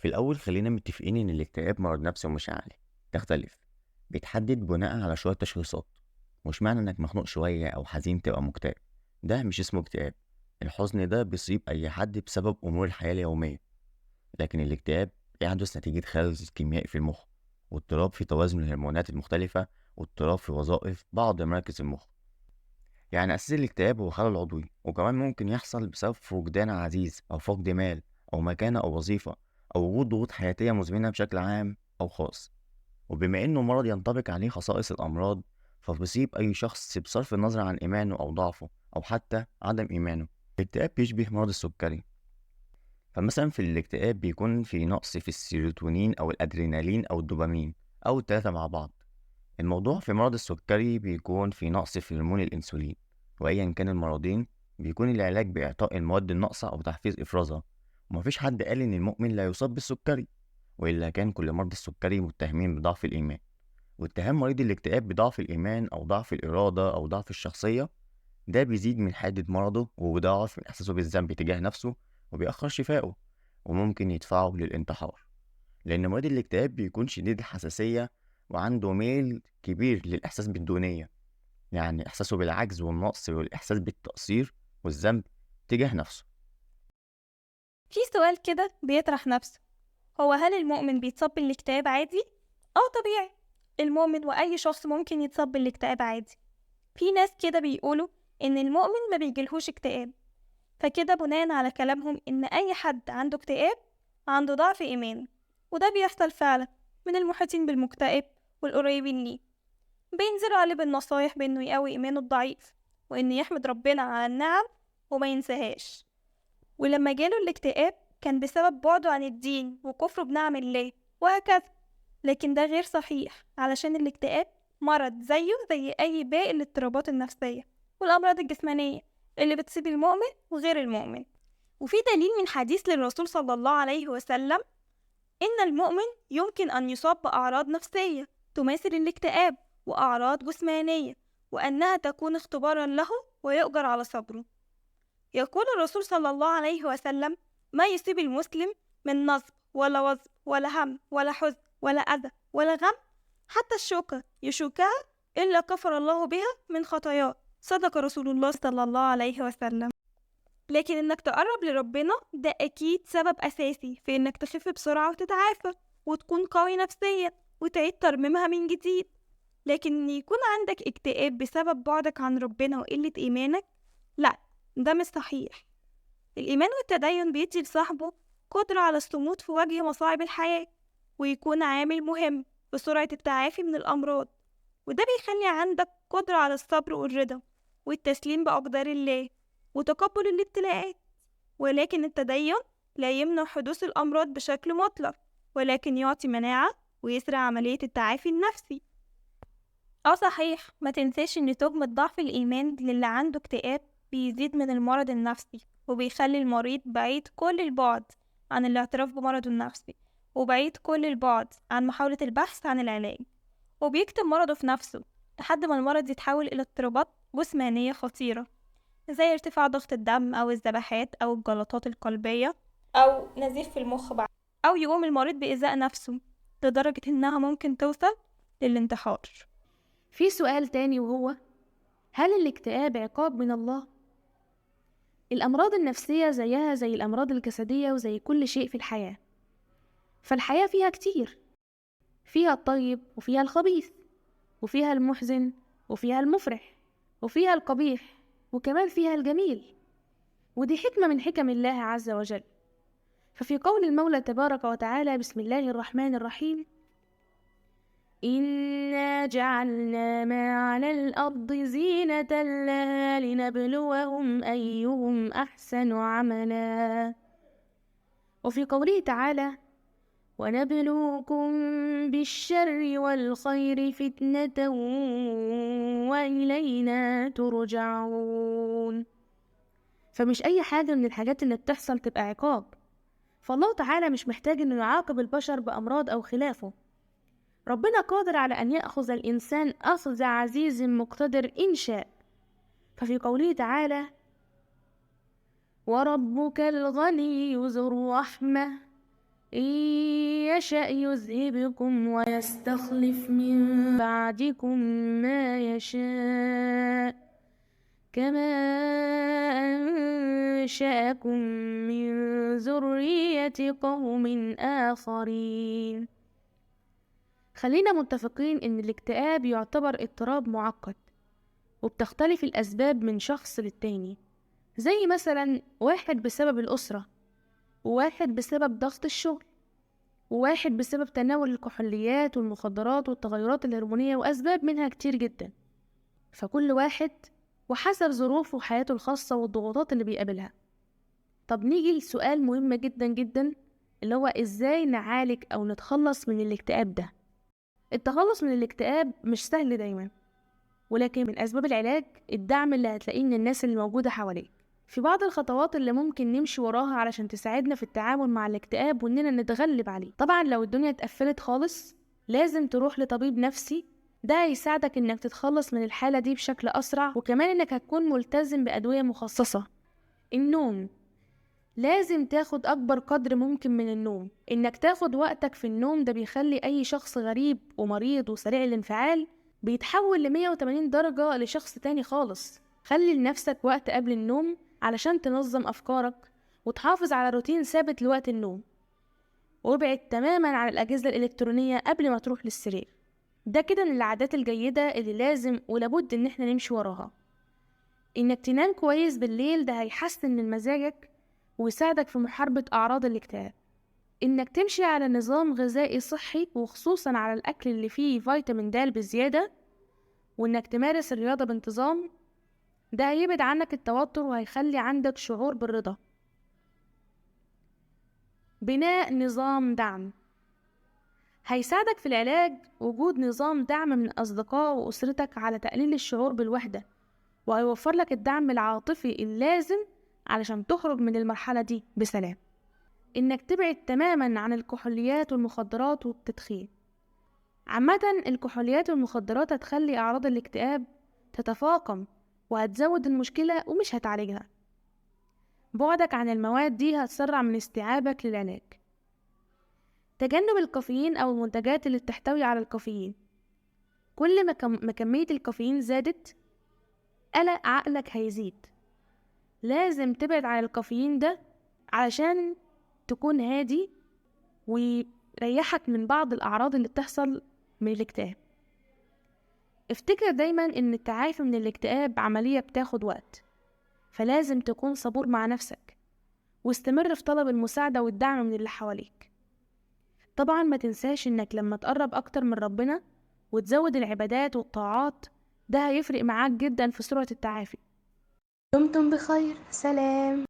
في الأول خلينا متفقين إن الاكتئاب مرض نفسي ومش عقلي، تختلف. بيتحدد بناء على شوية تشخيصات. مش معنى إنك مخنوق شوية أو حزين تبقى مكتئب، ده مش اسمه اكتئاب. الحزن ده بيصيب أي حد بسبب أمور الحياة اليومية، لكن الاكتئاب بيحدث نتيجة خلل كيميائي في المخ، واضطراب في توازن الهرمونات المختلفة، واضطراب في وظائف بعض مراكز المخ. يعني أساس الاكتئاب هو خلل عضوي، وكمان ممكن يحصل بسبب فقدان عزيز أو فقد مال أو مكانة أو وظيفة، أو وجود ضغوط حياتية مزمنة بشكل عام أو خاص. وبما إنه مرض ينطبق عليه خصائص الأمراض، فبيصيب أي شخص بصرف النظر عن إيمانه أو ضعفه أو حتى عدم إيمانه. الاكتئاب بيشبه مرض السكري. فمثلا في الاكتئاب بيكون في نقص في السيروتونين أو الأدرينالين أو الدوبامين، أو التلاتة مع بعض. الموضوع في مرض السكري بيكون في نقص في هرمون الأنسولين. وأيا كان المرضين، بيكون العلاج بإعطاء المواد الناقصة أو تحفيز إفرازها. ومفيش حد قال إن المؤمن لا يصاب بالسكري، وإلا كان كل مرضى السكري متهمين بضعف الإيمان. واتهام مريض الاكتئاب بضعف الإيمان أو ضعف الإرادة أو ضعف الشخصية، ده بيزيد من حدة مرضه وبيضاعف من إحساسه بالذنب تجاه نفسه، وبيأخر شفائه، وممكن يدفعه للانتحار. لأن مريض الاكتئاب بيكون شديد الحساسية، وعنده ميل كبير للإحساس بالدونية، يعني إحساسه بالعجز والنقص والإحساس بالتقصير والذنب تجاه نفسه. في سؤال كده بيطرح نفسه، هو هل المؤمن بيتصاب بالاكتئاب عادي؟ طبيعي، المؤمن وأي شخص ممكن يتصاب بالاكتئاب عادي. في ناس كده بيقولوا إن المؤمن ما بيجيلهوش اكتئاب، فكده بناء على كلامهم إن أي حد عنده اكتئاب عنده ضعف إيمان، وده بيحصل فعلا من المحيطين بالمكتئب والقريبين ليه. بينزلوا عليه بالنصايح بإنه يقوي إيمانه الضعيف، وإنه يحمد ربنا على النعم وما ينساهاش. ولما جاله الاكتئاب كان بسبب بعده عن الدين وكفره بنعم الله وهكذا. لكن ده غير صحيح، علشان الاكتئاب مرض زيه زي أي باقي الاضطرابات النفسية والأمراض الجسمانية اللي بتصيب المؤمن وغير المؤمن. وفي دليل من حديث للرسول صلى الله عليه وسلم إن المؤمن يمكن أن يصاب بأعراض نفسية تماثل الاكتئاب وأعراض جسمانية، وأنها تكون اختبارا له ويؤجر على صبره. يقول الرسول صلى الله عليه وسلم: ما يصيب المسلم من نصب ولا وصب ولا هم ولا حزن ولا أذى ولا غم، حتى الشوكة يشوكها، إلا كفر الله بها من خطاياه. صدق رسول الله صلى الله عليه وسلم. لكن إنك تقرب لربنا ده أكيد سبب أساسي في إنك تخف بسرعة وتتعافى وتكون قوي نفسيا وتعيد ترميمها من جديد. لكن إن يكون عندك اكتئاب بسبب بعدك عن ربنا وقلة إيمانك، لأ، ده مش صحيح. الإيمان والتدين بيدي لصاحبه قدرة على الصمود في وجه مصاعب الحياة، ويكون عامل مهم في سرعة التعافي من الأمراض. وده بيخلي عندك قدرة على الصبر والرضا والتسليم بأقدار الله وتقبل الابتلاءات. ولكن التدين لا يمنع حدوث الأمراض بشكل مطلق، ولكن يعطي مناعة ويسرع عملية التعافي النفسي. صحيح، ما تنساش إن تهمة ضعف الإيمان للي عنده اكتئاب بيزيد من المرض النفسي، وبيخلي المريض بعيد كل البعد عن الاعتراف بمرضه النفسي، وبعيد كل البعد عن محاولة البحث عن العلاج، وبيكتم مرضه في نفسه لحد ما المرض يتحول إلى اضطرابات جسمانية خطيرة، زي ارتفاع ضغط الدم أو الذبحات أو الجلطات القلبية أو نزيف في المخ بعد، أو يقوم المريض بإيذاء نفسه لدرجة إنها ممكن توصل للانتحار. في سؤال تاني وهو: هل الاكتئاب عقاب من الله؟ الأمراض النفسية زيها زي الأمراض الجسدية وزي كل شيء في الحياة، فالحياة فيها كتير، فيها الطيب وفيها الخبيث، وفيها المحزن وفيها المفرح، وفيها القبيح وكمان فيها الجميل، ودي حكمة من حكم الله عز وجل. ففي قول المولى تبارك وتعالى: بسم الله الرحمن الرحيم: إنا جعلنا ما على الأرض زينة لها لنبلوهم أيهم أحسن عملا. وفي قوله تعالى: ونبلوكم بالشر والخير فتنة وإلينا ترجعون. فمش أي حاجة من الحاجات اللي بتحصل تبقى عقاب، فالله تعالى مش محتاج إنه يعاقب البشر بأمراض أو خلافه. ربنا قادر على أن يأخذ الإنسان أخذ عزيز مقتدر إن شاء. ففي قوله تعالى: وربك الغني ذو الرحمة إن يشأ يذهبكم ويستخلف من بعدكم ما يشاء كما أنشأكم من ذرية قوم آخرين. خلينا متفقين إن الاكتئاب يعتبر اضطراب معقد، وبتختلف الأسباب من شخص للتاني، زي مثلا واحد بسبب الأسرة، وواحد بسبب ضغط الشغل، وواحد بسبب تناول الكحوليات والمخدرات والتغيرات الهرمونية، وأسباب منها كتير جدا. فكل واحد وحسب ظروفه وحياته الخاصة والضغوطات اللي بيقابلها. طب نيجي لسؤال مهم جدا جدا، اللي هو إزاي نعالج أو نتخلص من الاكتئاب ده؟ التخلص من الاكتئاب مش سهل دايما، ولكن من أسباب العلاج الدعم اللي هتلاقيه من الناس اللي موجودة حواليك. في بعض الخطوات اللي ممكن نمشي وراها علشان تساعدنا في التعامل مع الاكتئاب وإننا نتغلب عليه. طبعا لو الدنيا اتقفلت خالص لازم تروح لطبيب نفسي، ده هيساعدك إنك تتخلص من الحالة دي بشكل أسرع، وكمان إنك هتكون ملتزم بأدوية مخصصة. النوم، لازم تاخد أكبر قدر ممكن من النوم. إنك تاخد وقتك في النوم ده بيخلي أي شخص غريب ومريض وسريع الانفعال بيتحول ل180 درجة لشخص تاني خالص. خلي لنفسك وقت قبل النوم علشان تنظم أفكارك وتحافظ على روتين ثابت لوقت النوم، وابعد تماما عن الأجهزة الإلكترونية قبل ما تروح للسرير. ده كده من العادات الجيدة اللي لازم ولابد إن احنا نمشي وراها. إنك تنام كويس بالليل ده هيحسن من مزاجك ويساعدك في محاربة أعراض الاكتئاب. إنك تمشي على نظام غذائي صحي وخصوصا على الأكل اللي فيه فيتامين د بزيادة، وإنك تمارس الرياضة بانتظام، ده هيبعد عنك التوتر وهيخلي عندك شعور بالرضا. بناء نظام دعم، هيساعدك في العلاج وجود نظام دعم من أصدقاء وأسرتك على تقليل الشعور بالوحدة، وهيوفر لك الدعم العاطفي اللازم علشان تخرج من المرحلة دي بسلام. إنك تبعد تماما عن الكحوليات والمخدرات والتدخين. عامة الكحوليات والمخدرات هتخلي أعراض الاكتئاب تتفاقم وهتزود المشكلة ومش هتعالجها. بعدك عن المواد دي هتسرع من استيعابك للعلاج. تجنب الكافيين أو المنتجات اللي بتحتوي على الكافيين. كل ما كمية الكافيين زادت قلق عقلك هيزيد. لازم تبعد عن الكافيين ده علشان تكون هادي ويريحك من بعض الأعراض اللي بتحصل من الاكتئاب. افتكر دايما ان التعافي من الاكتئاب عملية بتاخد وقت، فلازم تكون صبور مع نفسك واستمر في طلب المساعدة والدعم من اللي حواليك. طبعا ما تنساش انك لما تقرب اكتر من ربنا وتزود العبادات والطاعات ده هيفرق معاك جدا في سرعة التعافي. دمتم بخير، سلام.